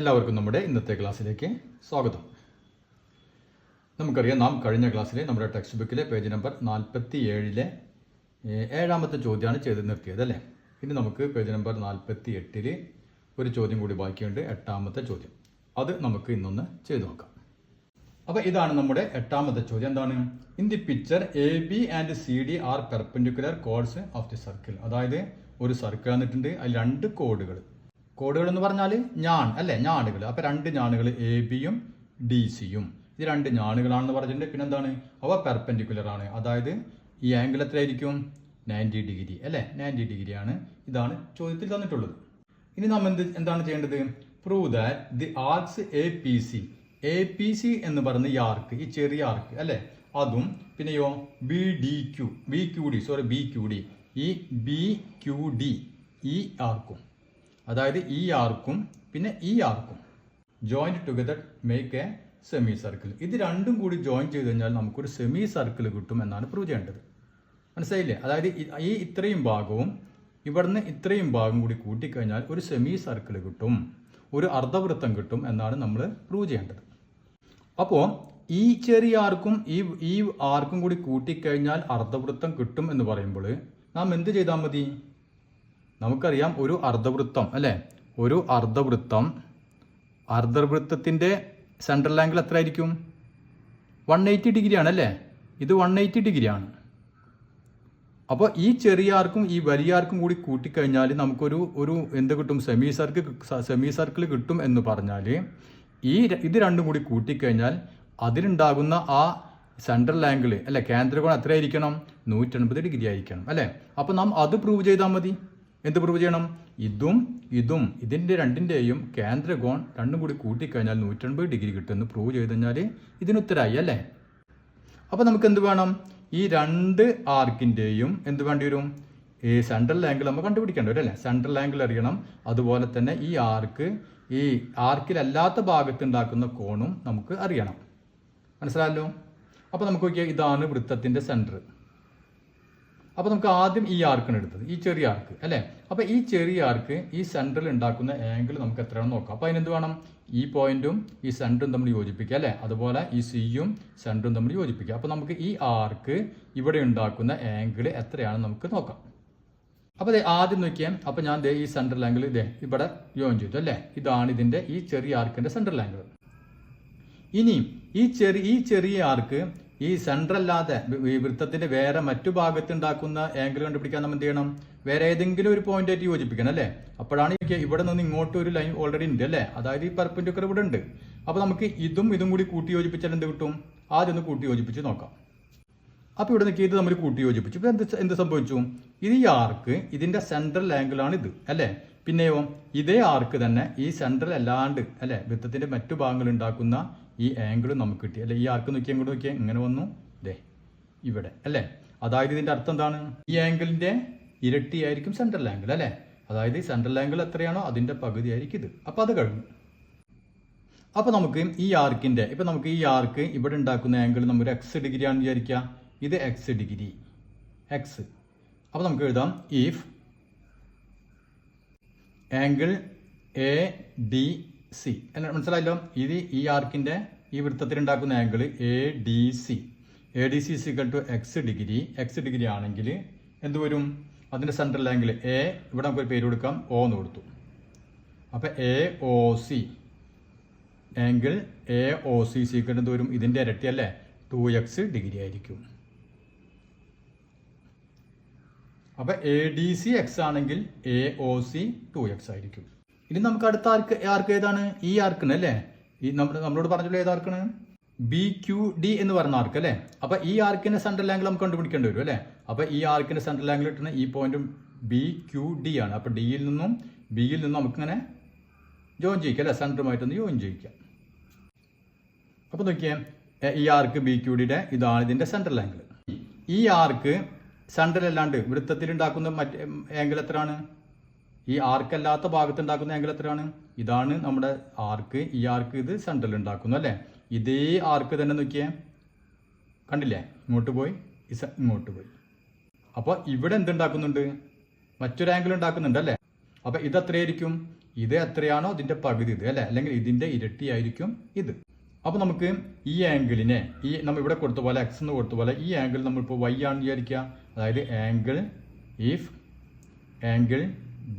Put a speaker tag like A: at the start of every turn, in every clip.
A: എല്ലാവർക്കും നമ്മുടെ ഇന്നത്തെ ക്ലാസ്സിലേക്ക് സ്വാഗതം. നമുക്കറിയാം, നാം കഴിഞ്ഞ ക്ലാസ്സിൽ നമ്മുടെ ടെക്സ്റ്റ് ബുക്കിലെ പേജ് നമ്പർ 47 ഏഴാമത്തെ ചോദ്യമാണ് ചെയ്ത് നിർത്തിയത് അല്ലേ. ഇനി നമുക്ക് പേജ് നമ്പർ 48 ഒരു ചോദ്യം കൂടി ബാക്കിയുണ്ട്, എട്ടാമത്തെ ചോദ്യം. അത് നമുക്ക് ഇന്നൊന്ന് ചെയ്തു നോക്കാം. അപ്പോൾ ഇതാണ് നമ്മുടെ എട്ടാമത്തെ ചോദ്യം. എന്താണ്? In the picture A B and C D are perpendicular chords of the circle. അതായത് ഒരു സർക്കിൾ വന്നിട്ടുണ്ട്, അതിൽ രണ്ട് കോഡുകൾ എന്ന് പറഞ്ഞാൽ ഞാണുകൾ. അപ്പോൾ രണ്ട് ഞാണുകൾ എ ബിയും ഡി സിയും. ഇത് രണ്ട് ഞാണുകളാണെന്ന് പറഞ്ഞിട്ടുണ്ട്. പിന്നെ എന്താണ്? അവ പെർപെൻഡിക്കുലർ ആണ്. അതായത് ഈ ആംഗിൾ എത്രയായിരിക്കും? 90 ഡിഗ്രി അല്ലേ, 90 ഡിഗ്രിയാണ്. ഇതാണ് ചോദ്യത്തിൽ തന്നിട്ടുള്ളത്. ഇനി നാം എന്താണ് ചെയ്യേണ്ടത്? Prove that the arcs A P C എന്ന് പറയുന്ന ഈ ആർക്ക്, ഈ ചെറിയ ആർക്ക് അല്ലേ, അതും പിന്നെയോ ബി ക്യു ഡി ഈ ബി ക്യു ഡി ഈ ആർക്കും, അതായത് ഈ ആർക്കും പിന്നെ ഈ ആർക്കും join together make A semi circle. ഇത് രണ്ടും കൂടി ജോയിൻ ചെയ്ത് കഴിഞ്ഞാൽ നമുക്കൊരു സെമി സർക്കിൾ കിട്ടും എന്നാണ് പ്രൂവ് ചെയ്യേണ്ടത്. മനസ്സിലായില്ലേ? അതായത് ഈ ഇത്രയും ഭാഗവും ഇവിടുന്ന് ഇത്രയും ഭാഗം കൂടി കൂട്ടിക്കഴിഞ്ഞാൽ ഒരു സെമി സർക്കിൾ കിട്ടും, ഒരു അർദ്ധവൃത്തം കിട്ടും എന്നാണ് നമ്മൾ പ്രൂവ് ചെയ്യേണ്ടത്. അപ്പോൾ ഈ ചെറിയ ആർക്കും ഈ ആർക്കും കൂടി കൂട്ടിക്കഴിഞ്ഞാൽ അർദ്ധവൃത്തം കിട്ടും എന്ന് പറയുമ്പോൾ നാം എന്ത് ചെയ്താൽ മതി? നമുക്കറിയാം, ഒരു അർദ്ധവൃത്തം അല്ലേ, ഒരു അർദ്ധവൃത്തത്തിൻ്റെ സെൻട്രൽ ആംഗിൾ എത്ര ആയിരിക്കും? 180 ഡിഗ്രിയാണ് അല്ലേ. ഇത് 180 ഡിഗ്രിയാണ്. അപ്പോൾ ഈ ചെറിയ ആർക്കും ഈ വലിയ ആർക്കും കൂടി കൂട്ടിക്കഴിഞ്ഞാൽ നമുക്കൊരു എന്ത് കിട്ടും? സെമി സർക്കിൾ കിട്ടും എന്ന് പറഞ്ഞാൽ ഇത് രണ്ടും കൂടി കൂട്ടിക്കഴിഞ്ഞാൽ അതിലുണ്ടാകുന്ന ആ സെൻട്രൽ ആംഗിൾ അല്ലെ, കേന്ദ്രകോണം എത്രയായിരിക്കണം? 180 ഡിഗ്രി ആയിരിക്കണം അല്ലേ. അപ്പോൾ നാം അത് പ്രൂവ് ചെയ്താൽ മതി. എന്ത് പ്രൂവ് ചെയ്യണം? ഇതും ഇതിൻ്റെ രണ്ടിൻ്റെയും കേന്ദ്രകോൺ രണ്ടും കൂടി കൂട്ടിക്കഴിഞ്ഞാൽ 180 ഡിഗ്രി കിട്ടുമെന്ന് പ്രൂവ് ചെയ്ത് കഴിഞ്ഞാൽ ഇതിനുത്തരായി അല്ലേ. അപ്പോൾ നമുക്ക് എന്ത് വേണം? ഈ രണ്ട് ആർക്കിൻ്റെയും എന്ത് വേണ്ടി വരും? ഈ സെൻട്രൽ ആംഗിൾ നമ്മൾ കണ്ടുപിടിക്കേണ്ടി വരും അല്ലേ. സെൻട്രൽ ആംഗിൾ അറിയണം. അതുപോലെ തന്നെ ഈ ആർക്കിലല്ലാത്ത ഭാഗത്ത് ഉണ്ടാക്കുന്ന കോണും നമുക്ക് അറിയണം. മനസ്സിലായല്ലോ? അപ്പോൾ നമുക്ക് നോക്കിയാൽ ഇതാണ് വൃത്തത്തിൻ്റെ സെൻറ്റർ. അപ്പോൾ നമുക്ക് ആദ്യം ഈ ആർക്കാണ് എടുത്തത്, ഈ ചെറിയ ആർക്ക് അല്ലേ. അപ്പോൾ ഈ ചെറിയ ആർക്ക് ഈ സെൻറ്ററിൽ ഉണ്ടാക്കുന്ന ആംഗിൾ നമുക്ക് എത്രയാണെന്ന് നോക്കാം. അപ്പോൾ അതിനെന്ത് വേണം? ഈ പോയിന്റും ഈ സെൻറ്ററും തമ്മിൽ യോജിപ്പിക്കുക അല്ലേ. അതുപോലെ ഈ സിയും സെൻറ്ററും തമ്മിൽ യോജിപ്പിക്കുക. അപ്പോൾ നമുക്ക് ഈ ആർക്ക് ഇവിടെ ഉണ്ടാക്കുന്ന ആംഗിൾ എത്രയാണെന്ന് നമുക്ക് നോക്കാം. അപ്പോൾ ആദ്യം നോക്കിയാൽ, അപ്പോൾ ഞാൻ ഈ സെൻട്രൽ ആംഗിൾ ഇവിടെ ജോയിൻ ചെയ്തു അല്ലേ. ഇതാണ് ഇതിൻ്റെ ഈ ചെറിയ ആർക്കിൻ്റെ സെൻട്രൽ ആംഗിൾ. ഇനി ഈ ചെറിയ ആർക്ക് ഈ സെൻട്രൽ അല്ലാതെ ഈ വൃത്തത്തിന്റെ വേറെ മറ്റു ഭാഗത്ത് ഉണ്ടാക്കുന്ന ആംഗിൾ കണ്ടുപിടിക്കാൻ നമ്മൾ എന്ത് ചെയ്യണം? വേറെ ഏതെങ്കിലും ഒരു പോയിന്റ് ആയിട്ട് യോജിപ്പിക്കണം അല്ലേ. അപ്പോഴാണ് ഇവിടെ നിന്ന് ഇങ്ങോട്ട് ഒരു ലൈൻ ഓൾറെഡി ഉണ്ട് അല്ലേ. അതായത് ഈ പെർപെൻഡിക്കുലർ ഇവിടെ ഉണ്ട്. അപ്പോൾ നമുക്ക് ഇതും കൂടി കൂട്ടി യോജിപ്പിച്ചാൽ എന്ത് കിട്ടും? ആദ്യം ഒന്ന് കൂട്ടി യോജിപ്പിച്ച് നോക്കാം. അപ്പോൾ ഇവിടെ നിൽക്കി ഇത് നമ്മൾ കൂട്ടി യോജിപ്പിച്ചു. ഇപ്പോൾ എന്ത് സംഭവിച്ചു? ഇത് ഈ ആർക്ക് ഇതിന്റെ സെൻട്രൽ ആംഗിളാണ് ഇത് അല്ലേ. പിന്നെയോ ഇതേ ആർക്ക് തന്നെ ഈ സെൻട്രൽ അല്ലാണ്ട് അല്ലേ വൃത്തത്തിന്റെ മറ്റു ഭാഗങ്ങൾ ഉണ്ടാക്കുന്ന ഈ ആംഗിളും നമുക്ക് കിട്ടി അല്ലെ. ഈ ആർക്ക് നോക്കിയാൽ ഇങ്ങോട്ട് നോക്കിയാൽ ഇങ്ങനെ വന്നു ഇവിടെ അല്ലേ. അതായത് ഇതിന്റെ അർത്ഥം എന്താണ്? ഈ ആംഗിളിന്റെ ഇരട്ടിയായിരിക്കും സെൻട്രൽ ആംഗിൾ അല്ലേ. അതായത് സെൻട്രൽ ആംഗിൾ എത്രയാണോ അതിന്റെ പകുതി ആയിരിക്കും ഇത്. അപ്പോൾ അത് കഴിഞ്ഞു. അപ്പോൾ നമുക്ക് ഈ ആർക്കിന്റെ നമുക്ക് ഈ ആർക്ക് ഇവിടെ ഉണ്ടാക്കുന്ന ആംഗിൾ നമ്മൾ എക്സ് ഡിഗ്രി ആണെന്ന് വിചാരിക്കുക. ഇത് എക്സ് ഡിഗ്രി എക്സ്. അപ്പോൾ നമുക്ക് എഴുതാം if angle A D C. മനസ്സിലായല്ലോ? ഇത് ഈ ആർക്കിന്റെ ഈ വൃത്തത്തിൽ ഉണ്ടാക്കുന്ന angle A D C equal to x degree ആണെങ്കിൽ എന്ത് വരും? അതിന്റെ സെൻട്രൽ ആംഗിൾ എ, ഇവിടെ നമുക്ക് ഒരു പേര് കൊടുക്കാം, ഒ എന്ന് കൊടുത്തു. അപ്പോൾ A O C angle A O C equal എന്ത് വരും? ഇതിന്റെ ഇരട്ടി അല്ലേ, 2x ഡിഗ്രി ആയിരിക്കും. അപ്പോൾ എ ഡി സി എക്സ് ആണെങ്കിൽ എ ഒ സി 2x ആയിരിക്കും. ഇനി നമുക്ക് അടുത്ത ആർക്ക് ഏതാണ്? ഈ ആർക്കാണ് അല്ലേ. ഈ നമ്മളോട് പറഞ്ഞല്ലോ ഏതാർക്കാണ്? ബി ക്യു ഡി എന്ന് പറഞ്ഞ ആർക്ക് അല്ലേ. അപ്പോൾ ഈ ആർക്കിന്റെ സെൻട്രൽ ആംഗിൾ നമുക്ക് കണ്ടുപിടിക്കേണ്ടി വരും അല്ലേ. അപ്പോൾ ഈ ആർക്കിന്റെ സെൻട്രൽ ആംഗിൾ കിട്ടുന്ന ഈ പോയിന്റും ബി ക്യു ഡി ആണ്. അപ്പോൾ ബിയിൽ നിന്നും നമുക്കിങ്ങനെ ജോയിൻ ചെയ്യിക്കാം അല്ലേ, സെൻറ്ററുമായിട്ടൊന്ന് ജോയിൻ ചെയ്യിക്കാം. അപ്പോൾ നോക്കിയേ, ഈ ആർക്ക് ബി ക്യു ഡിയുടെ ഇതാണ് ഇതിന്റെ സെൻട്രൽ ആംഗിൾ. ഈ ആർക്ക് സെൻട്രൽ അല്ലാണ്ട് വൃത്തത്തിൽ ഉണ്ടാക്കുന്ന മറ്റേ ആംഗിൾ എത്രയാണ്? ഈ ആർക്കല്ലാത്ത ഭാഗത്ത് ഉണ്ടാക്കുന്ന ആംഗിൾ എത്രയാണ്? ഇതാണ് നമ്മുടെ ആർക്ക്. ഈ ആർക്ക് ഇത് സെൻട്രൽ ഉണ്ടാക്കുന്നു അല്ലേ. ഇതേ ആർക്ക് തന്നെ നോക്കിയേ, കണ്ടില്ലേ, ഇങ്ങോട്ട് പോയി ഇങ്ങോട്ട് പോയി. അപ്പോൾ ഇവിടെ എന്തുണ്ടാക്കുന്നുണ്ട്? മറ്റൊരു ആംഗിൾ ഉണ്ടാക്കുന്നുണ്ട് അല്ലേ. അപ്പോൾ ഇത് എത്രയായിരിക്കും? ഇത് എത്രയാണോ ഇതിന്റെ പകുതി ഇത് അല്ലേ, അല്ലെങ്കിൽ ഇതിന്റെ ഇരട്ടി ആയിരിക്കും ഇത്. അപ്പോൾ നമുക്ക് ഈ ആംഗിളിനെ നമ്മൾ ഇവിടെ കൊടുത്ത പോലെ എക്സ് എന്ന് കൊടുത്ത പോലെ ഈ ആംഗിൾ നമ്മളിപ്പോൾ വൈ ആണെന്ന് വിചാരിക്കുക. അതായത് angle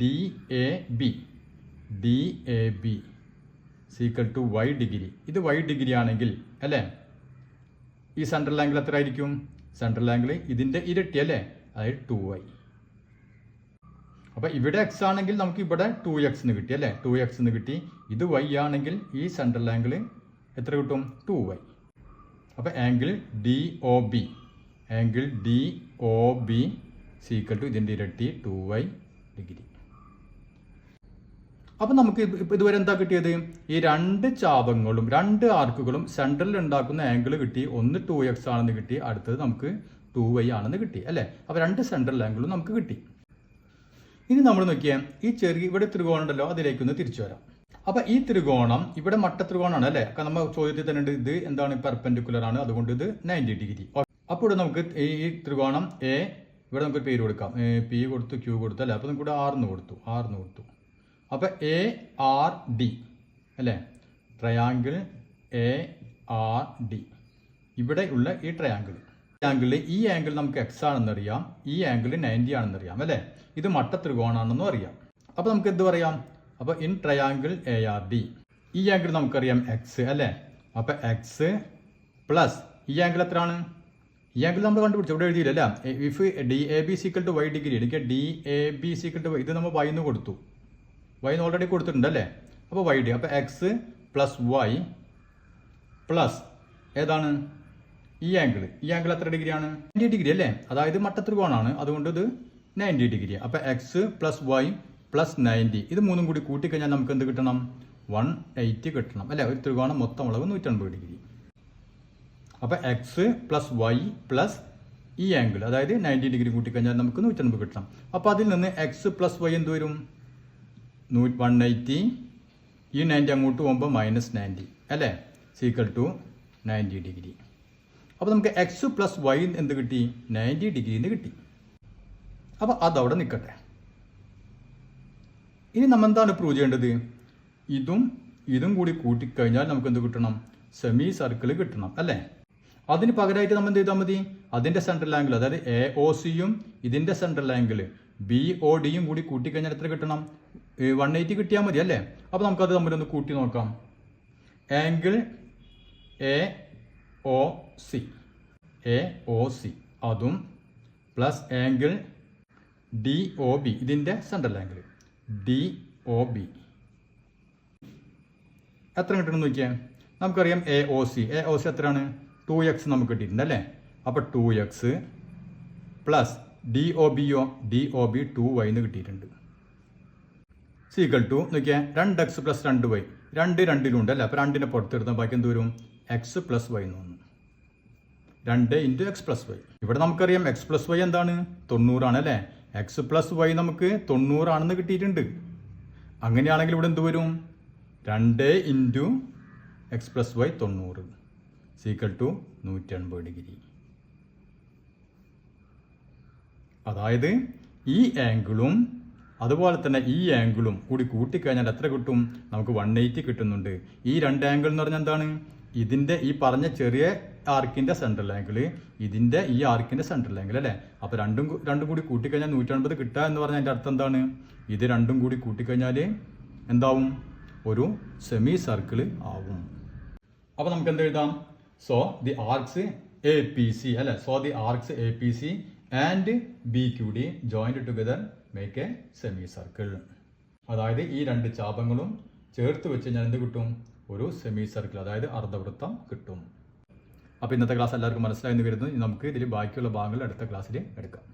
A: D A B is equal to Y degree. ഇത് വൈ ഡിഗ്രി ആണെങ്കിൽ അല്ലേ, ഈ സെൻട്രൽ ആംഗിൾ എത്ര ആയിരിക്കും? സെൻട്രൽ ആംഗിൾ ഇതിന്റെ ഇരട്ടി അല്ലേ, അതായത് 2y. അപ്പോൾ ഇവിടെ എക്സ് ആണെങ്കിൽ നമുക്ക് ഇവിടെ 2x എന്ന് കിട്ടി അല്ലേ, 2x എന്ന് കിട്ടി. ഇത് y ആണെങ്കിൽ ഈ സെൻട്രൽ ആംഗിൾ എത്ര കിട്ടും? 2y. അപ്പോൾ angle D O B is equal to ഇതിന്റെ ഇരട്ടി 2y ഡിഗ്രി. അപ്പം നമുക്ക് ഇതുവരെ എന്താ കിട്ടിയത്? ഈ രണ്ട് ചാപങ്ങളും രണ്ട് ആർക്കുകളും സെൻട്രലിൽ ഉണ്ടാക്കുന്ന ആംഗിൾ കിട്ടി. ഒന്ന് 2x ആണെന്ന് കിട്ടി, അടുത്തത് നമുക്ക് 2y ആണെന്ന് കിട്ടി അല്ലേ. അപ്പോൾ രണ്ട് സെൻട്രൽ ആംഗിളും നമുക്ക് കിട്ടി. ഇനി നമ്മൾ നോക്കിയാൽ ഈ ചെറിയ ഇവിടെ ത്രികോണം ഉണ്ടല്ലോ, അതിലേക്കൊന്ന് തിരിച്ചു വരാം. അപ്പോൾ ഈ ത്രികോണം ഇവിടെ മട്ട ത്രികോണമാണ് അല്ലേ. നമ്മൾ ചോദ്യത്തിൽ തന്നെ ഉണ്ട് ഇത് എന്താണ്? പെർപെൻഡിക്കുലർ ആണ്, അതുകൊണ്ട് ഇത് 90 ഡിഗ്രി. അപ്പോൾ ഇവിടെ നമുക്ക് ഈ ത്രികോണം എ, ഇവിടെ നമുക്കൊരു പേര് കൊടുക്കാം, പി കൊടുത്തു, ക്യൂ കൊടുത്തു അല്ലേ. അപ്പോൾ നമുക്ക് ഇവിടെ ആറിന് കൊടുത്തു. അപ്പോൾ ARD അല്ലേ, ട്രയാങ്കിൾ ARD. ഇവിടെ ഉള്ള ഈ ട്രയാങ്കിളിൽ ഈ ആംഗിൾ നമുക്ക് എക്സ് ആണെന്നറിയാം, ഈ ആംഗിൾ 90 ആണെന്നറിയാം അല്ലേ. ഇത് മട്ട ത്രികോണാണെന്നും അറിയാം. അപ്പോൾ നമുക്ക് എന്ത് പറയാം? അപ്പോൾ ഇൻ ട്രയാങ്കിൾ ARD ഈ ആംഗിൾ നമുക്കറിയാം എക്സ് അല്ലേ. അപ്പോൾ എക്സ് പ്ലസ് ഈ ആംഗിൾ എത്രയാണ്? ഈ ആംഗിൾ നമ്മൾ കണ്ടുപിടിച്ചു, ഇവിടെ എഴുതിയില്ല. If DAB equal to Y degree, എനിക്ക് DAB സീക്വൽ ടു വൈ, ഇത് നമ്മൾ വൈ എന്ന് കൊടുത്തു, വൈ ഓൾറെഡി കൊടുത്തിട്ടുണ്ട് അല്ലേ. അപ്പോൾ വൈ ഡി, അപ്പോൾ എക്സ് പ്ലസ് വൈ പ്ലസ് ഏതാണ്? ഈ ആംഗിൾ എത്ര ഡിഗ്രിയാണ്? 90 ഡിഗ്രി അല്ലേ. അതായത് മട്ടത്രികോണാണ്, അതുകൊണ്ട് ഇത് 90 ഡിഗ്രി. അപ്പോൾ എക്സ് പ്ലസ് വൈ പ്ലസ് 90, ഇത് മൂന്നും കൂടി കൂട്ടിക്കഴിഞ്ഞാൽ നമുക്ക് എന്ത് കിട്ടണം? 180 കിട്ടണം അല്ലേ. ഒരു ത്രികോണം മൊത്തം അളവ് 180 ഡിഗ്രി. അപ്പോൾ എക്സ് പ്ലസ് വൈ പ്ലസ് ഈ ആംഗിൾ അതായത് 90 ഡിഗ്രി കൂട്ടിക്കഴിഞ്ഞാൽ നമുക്ക് 180 കിട്ടണം. അപ്പോൾ അതിൽ നിന്ന് എക്സ് പ്ലസ് വൈ എന്ത് വരും? 180. ഈ 90 അങ്ങോട്ട് പോകുമ്പോൾ -90 അല്ലേ, സീക്വൽ ടു 90 ഡിഗ്രി. അപ്പോൾ നമുക്ക് എക്സ് പ്ലസ് വൈ എന്ത് കിട്ടി? 90 ഡിഗ്രിന്ന് കിട്ടി. അപ്പോൾ അതവിടെ നിൽക്കട്ടെ. ഇനി നമ്മൾ എന്താണ് പ്രൂവ് ചെയ്യേണ്ടത്? ഇതും കൂടി കൂട്ടിക്കഴിഞ്ഞാൽ നമുക്ക് എന്ത് കിട്ടണം? സെമി സർക്കിൾ കിട്ടണം അല്ലേ. അതിന് പകരമായിട്ട് നമ്മൾ എന്ത് ചെയ്താൽ മതി? അതിൻ്റെ സെൻട്രൽ ആംഗിൾ അതായത് AOCയും ഇതിൻ്റെ സെൻട്രൽ ആംഗിൾ BODയും കൂടി കൂട്ടിക്കഴിഞ്ഞാൽ എത്ര കിട്ടണം? 180 കിട്ടിയാൽ മതി അല്ലേ. അപ്പോൾ നമുക്കത് തമ്മിലൊന്ന് കൂട്ടി നോക്കാം. ആംഗിൾ AOC അതും പ്ലസ് ആംഗിൾ DOB ഇതിൻ്റെ സെൻട്രൽ ആംഗിൾ DOB എത്ര കിട്ടണം നോക്കിയാൽ നമുക്കറിയാം. AOC എത്രയാണ്? 2x നമുക്ക് കിട്ടിയിട്ടുണ്ട് അല്ലേ. അപ്പോൾ 2x പ്ലസ് DOB 2y എന്ന് കിട്ടിയിട്ടുണ്ട്. സീക്വൽ ടു നോക്കിയാൽ 2x പ്ലസ് 2y, 2 രണ്ടിലുണ്ട് അല്ലേ. അപ്പോൾ 2നെ പുറത്തെടുത്താൽ ബാക്കി എന്ത് വരും? എക്സ് പ്ലസ് വൈ എന്ന് വന്നു. 2 × x പ്ലസ് വൈ. ഇവിടെ നമുക്കറിയാം എക്സ് പ്ലസ് വൈ എന്താണ്? 90 ആണ് അല്ലേ. എക്സ് പ്ലസ് വൈ നമുക്ക് 90 ആണെന്ന് കിട്ടിയിട്ടുണ്ട്. അങ്ങനെയാണെങ്കിൽ ഇവിടെ എന്ത് വരും? 2 × x plus y 90 is equal to 180 degree. അതായത് ഈ ആംഗിളും അതുപോലെ തന്നെ ഈ ആംഗിളും കൂടി കൂട്ടിക്കഴിഞ്ഞാൽ എത്ര കിട്ടും? നമുക്ക് 180 കിട്ടുന്നുണ്ട്. ഈ രണ്ട് ആംഗിൾ എന്ന് പറഞ്ഞാൽ എന്താണ്? ഇതിൻ്റെ ഈ പറഞ്ഞ ചെറിയ ആർക്കിൻ്റെ സെൻട്രൽ ആംഗിൾ, ഇതിൻ്റെ ഈ ആർക്കിൻ്റെ സെൻട്രൽ ആംഗിൾ അല്ലേ. അപ്പോൾ രണ്ടും കൂടി കൂട്ടിക്കഴിഞ്ഞാൽ 180 കിട്ടുക എന്ന് പറഞ്ഞാൽ അതിൻ്റെ അർത്ഥം എന്താണ്? ഇത് രണ്ടും കൂടി കൂട്ടിക്കഴിഞ്ഞാൽ എന്താവും? ഒരു സെമി സർക്കിൾ ആവും. അപ്പോൾ നമുക്ക് എന്ത് എഴുതാം? സോ ദി ആർക്സ് APC അല്ലേ. So the arcs APC and BQD joined together make A semi circle. അതായത് ഈ രണ്ട് ചാപങ്ങളും ചേർത്ത് വെച്ച് കഴിഞ്ഞാൽ എന്ത് കിട്ടും? ഒരു സെമി സർക്കിൾ അതായത് അർദ്ധവൃത്തം കിട്ടും. അപ്പോൾ ഇന്നത്തെ ക്ലാസ് എല്ലാവർക്കും മനസ്സിലായെന്ന് കരുതുന്നു. നമുക്ക് ഇതിൽ ബാക്കിയുള്ള ഭാഗങ്ങൾ അടുത്ത ക്ലാസ്സിൽ എടുക്കാം.